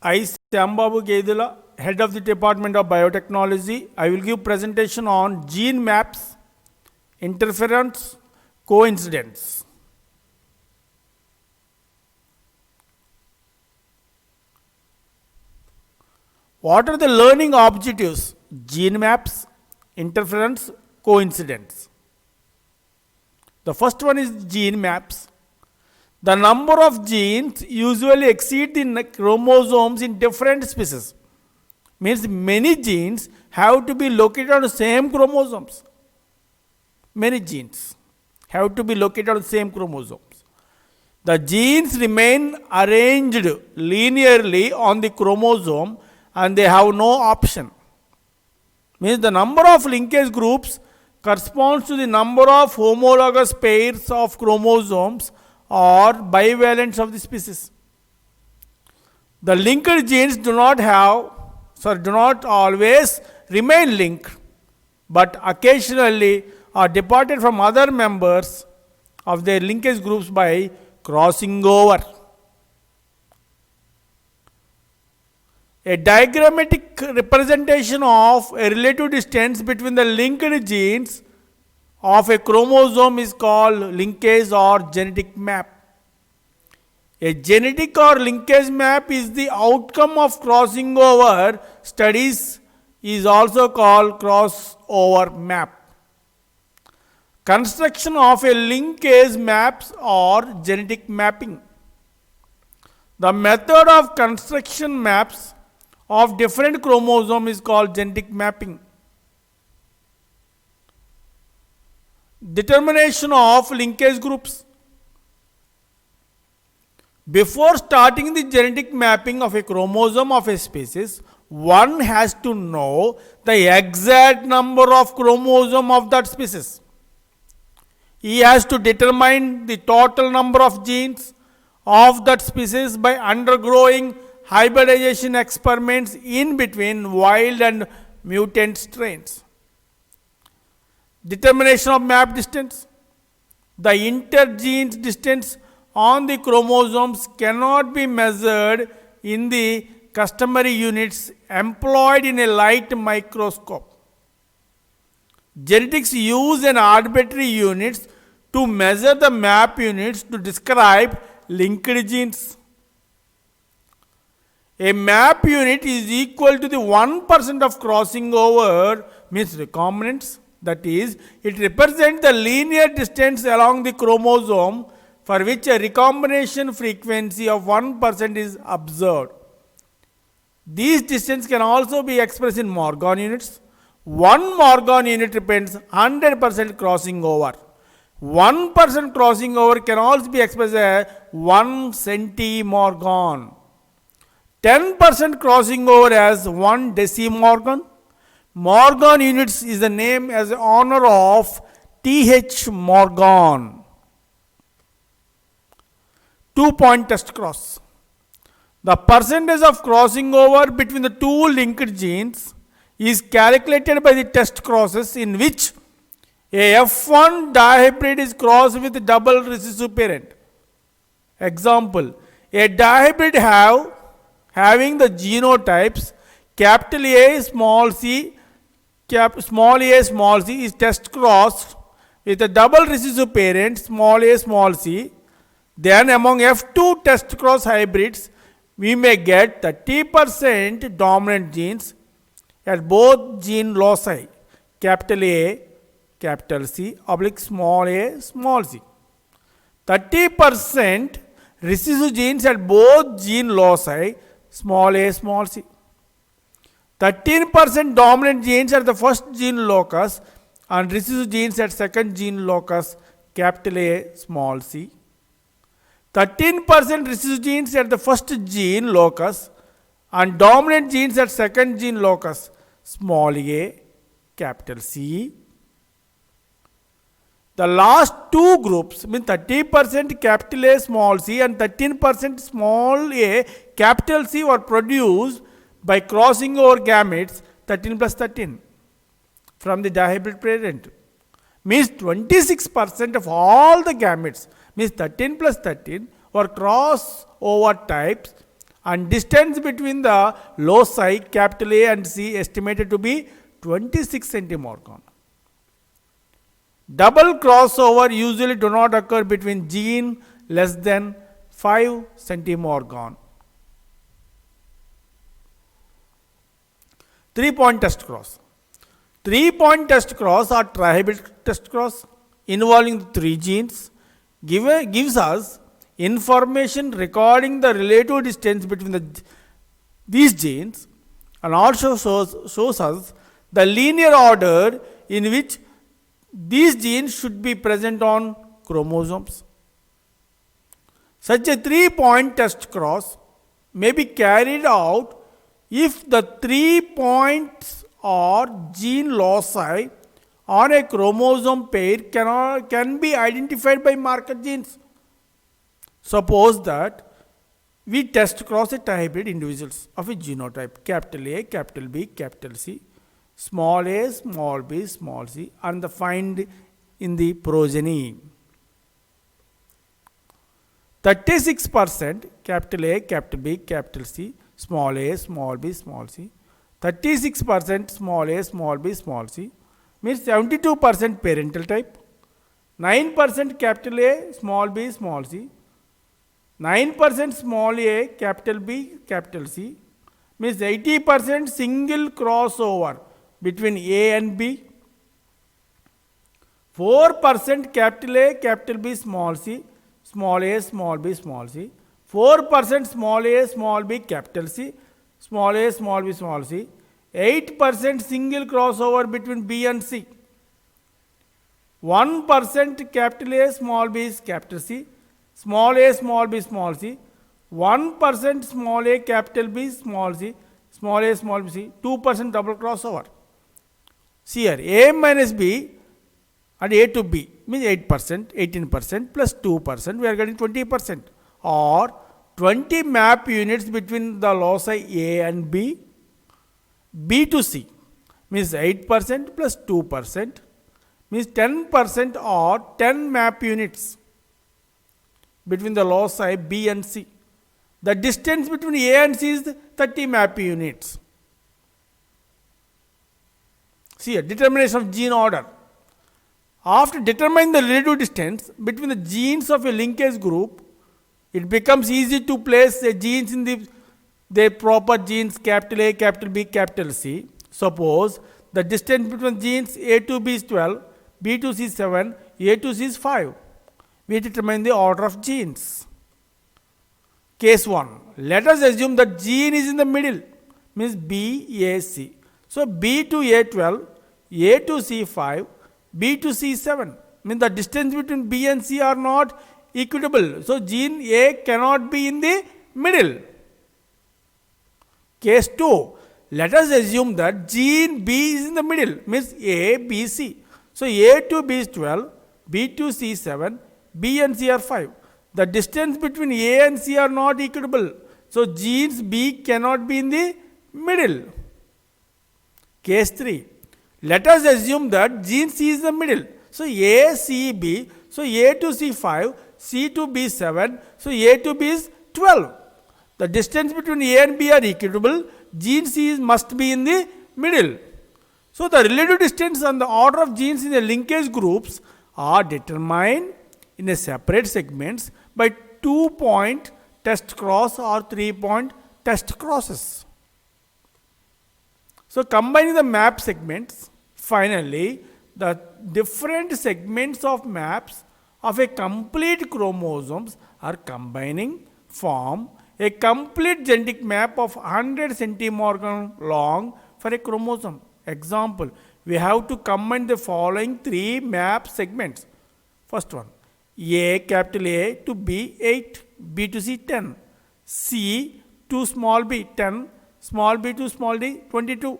I, Sambabu Gedula, Head of the Department of Biotechnology. I will give presentation on gene maps, interference, coincidence. What are the learning objectives? Gene maps, interference, coincidence. The first one is gene maps. The number of genes usually exceed the chromosomes in different species. Means many genes have to be located on the same chromosomes. Many genes have to be located on the same chromosomes. The genes remain arranged linearly on the chromosome and they have no option. Means the number of linkage groups corresponds to the number of homologous pairs of chromosomes or bivalents of the species. The linked genes do not always remain linked, but occasionally are departed from other members of their linkage groups by crossing over. A diagrammatic representation of a relative distance between the linked genes of a chromosome is called linkage or genetic map. A genetic or linkage map is the outcome of crossing over studies, is also called crossover map. Construction of a linkage maps or genetic mapping. The method of construction maps of different chromosomes is called genetic mapping. Determination of linkage groups. Before starting the genetic mapping of a chromosome of a species, one has to know the exact number of chromosomes of that species. He has to determine the total number of genes of that species by undergoing hybridization experiments in between wild and mutant strains. Determination of map distance. The intergene distance on the chromosomes cannot be measured in the customary units employed in a light microscope. Genetics use an arbitrary units to measure the map units to describe linked genes. A map unit is equal to the 1% of crossing over, means recombinants. That is, it represents the linear distance along the chromosome for which a recombination frequency of 1% is observed. These distances can also be expressed in Morgan units. 1 Morgan unit represents 100% crossing over. 1% crossing over can also be expressed as 1 centimorgan. 10% crossing over as 1 decimorgan. Morgan units is the name as honor of T.H. Morgan. 2-point test cross. The percentage of crossing over between the two linked genes is calculated by the test crosses in which a F1 dihybrid is crossed with a double recessive parent. Example, a dihybrid having the genotypes capital A, small c, small a, small c is test crossed with a double recessive parent small a, small c. Then among F2 test cross hybrids, we may get 30% dominant genes at both gene loci, capital A, capital C, oblique small a, small c. 30% recessive genes at both gene loci, small a, small c. 13% dominant genes at the first gene locus and recessive genes at second gene locus, capital A, small c. 13% recessive genes at the first gene locus and dominant genes at second gene locus, small a, capital C. The last two groups, mean 30% capital A, small c and 13% small a, capital C were produced by crossing over gametes 13 plus 13 from the dihybrid parent. Means 26% of all the gametes, means 13 plus 13 were crossover types and distance between the loci capital A and C estimated to be 26 centimorgon. Double crossover usually do not occur between gene less than 5 centimorgon. 3-point test cross. 3-point test cross or trihybrid test cross involving the 3 genes gives us information recording the relative distance between these genes and also shows us the linear order in which these genes should be present on chromosomes. Such a 3-point test cross may be carried out if the 3 points or gene loci on a chromosome pair can be identified by marker genes. Suppose that we test cross a trihybrid individuals of a genotype capital A, capital B, capital C, small a, small b, small c, and the find in the progeny. 36% capital A, capital B, capital C, small a, small b, small c. 36% small a, small b, small c means 72% parental type. 9% capital A, small b, small c. 9% small a, capital B, capital C means 80% single crossover between A and B. 4% capital A, capital B, small c, small a, small b, small c. 4% small a, small b, capital C, small a, small b, small c. 8% single crossover between B and C. 1% capital A, small b, capital C, small a, small b, small c. 1% small a, capital B, small c, small a, small b, c. 2% double crossover. See here, A minus B and A to B means 8%, 18% plus 2%, we are getting 20%. Or 20 map units between the loci A and B. B to C means 8% plus 2% means 10% or 10 map units between the loci B and C. The distance between A and C is 30 map units. See here, determination of gene order. After determining the relative distance between the genes of a linkage group, it becomes easy to place the genes in their proper genes capital A, capital B, capital C. Suppose the distance between genes A to B is 12, B to C is 7, A to C is 5. We determine the order of genes. Case 1. Let us assume that gene is in the middle, means B, A, C. So B to A 12, A to C 5, B to C 7. Means the distance between B and C are not equitable. So gene A cannot be in the middle. Case 2. Let us assume that gene B is in the middle, means A, B, C. So A to B is 12, B to C is 7, B and C are 5. The distance between A and C are not equitable. So genes B cannot be in the middle. Case 3. Let us assume that gene C is in the middle. So A, C, B. So A to C 5, C to B 7. So A to B is 12. The distance between A and B are equitable. Gene C must be in the middle. So the relative distance and the order of genes in the linkage groups are determined in a separate segments by 2-point test cross or 3-point test crosses. So combining the map segments, finally the different segments of maps of a complete chromosomes are combining form a complete genetic map of 100 centimorgan long for a chromosome. Example, we have to combine the following 3 map segments. First one, A, capital A to B 8, B to C 10, C to small b 10, small b to small d 22.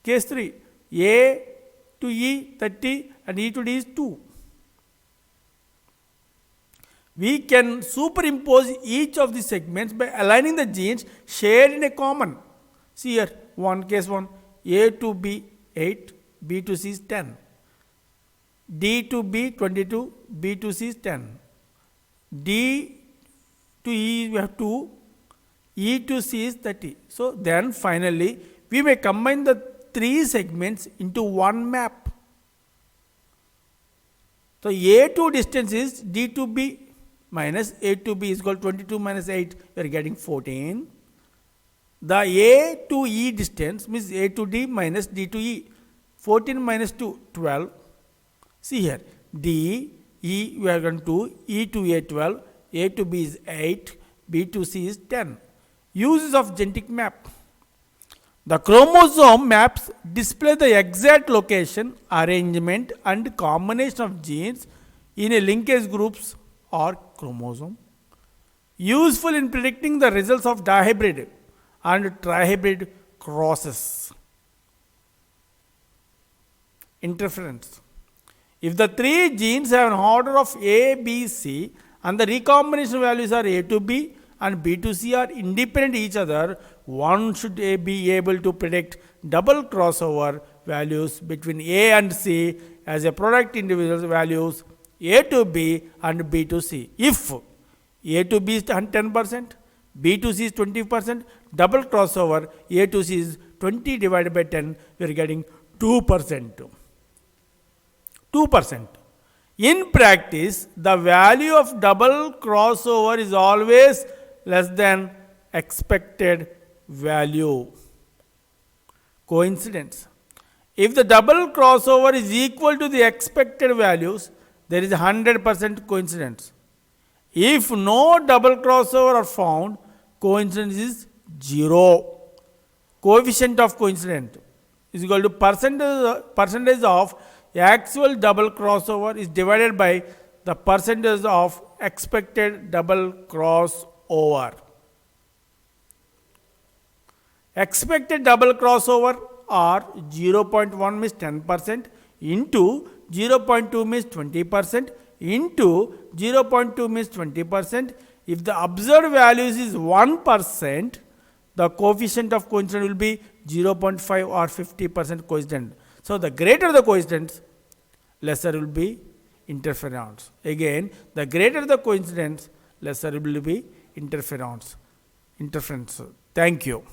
Case 3, A to E 30 and E to D is 2. We can superimpose each of the segments by aligning the genes shared in a common. See here, case 1, A to B 8, B to C is 10. D to B 22, B to C is 10. D to E we have 2, E to C is 30. So then finally, we may combine the three segments into one map. So A to distance is D to B minus A to B is equal to 22 minus 8. We are getting 14. The A to E distance means A to D minus D to E. 14 minus 2, 12. See here, D, E, we are going to E to A 12, A to B is 8, B to C is 10. Uses of genetic map. The chromosome maps display the exact location, arrangement and combination of genes in a linkage groups or chromosome. Useful in predicting the results of dihybrid and trihybrid crosses. Interference. If the three genes have an order of A, B, C and the recombination values are A to B and B to C are independent each other, one should be able to predict double crossover values between A and C as a product individual values A to B and B to C. If A to B is 10%, B to C is 20%, double crossover A to C is 20 divided by 10, we are getting 2%. 2%. In practice, the value of double crossover is always less than expected value. Coincidence. If the double crossover is equal to the expected values, there is 100% coincidence. If no double crossover are found, coincidence is 0. Coefficient of coincidence is equal to percentage of actual double crossover is divided by the percentage of expected double crossover. Expected double crossover are 0.1 means 10% into 0.2 means 20% into 0.2 means 20%. If the observed values is 1%, the coefficient of coincidence will be 0.5 or 50% coincidence. So the greater the coincidence, lesser will be interference. Again, the greater the coincidence, lesser will be interference. Thank you.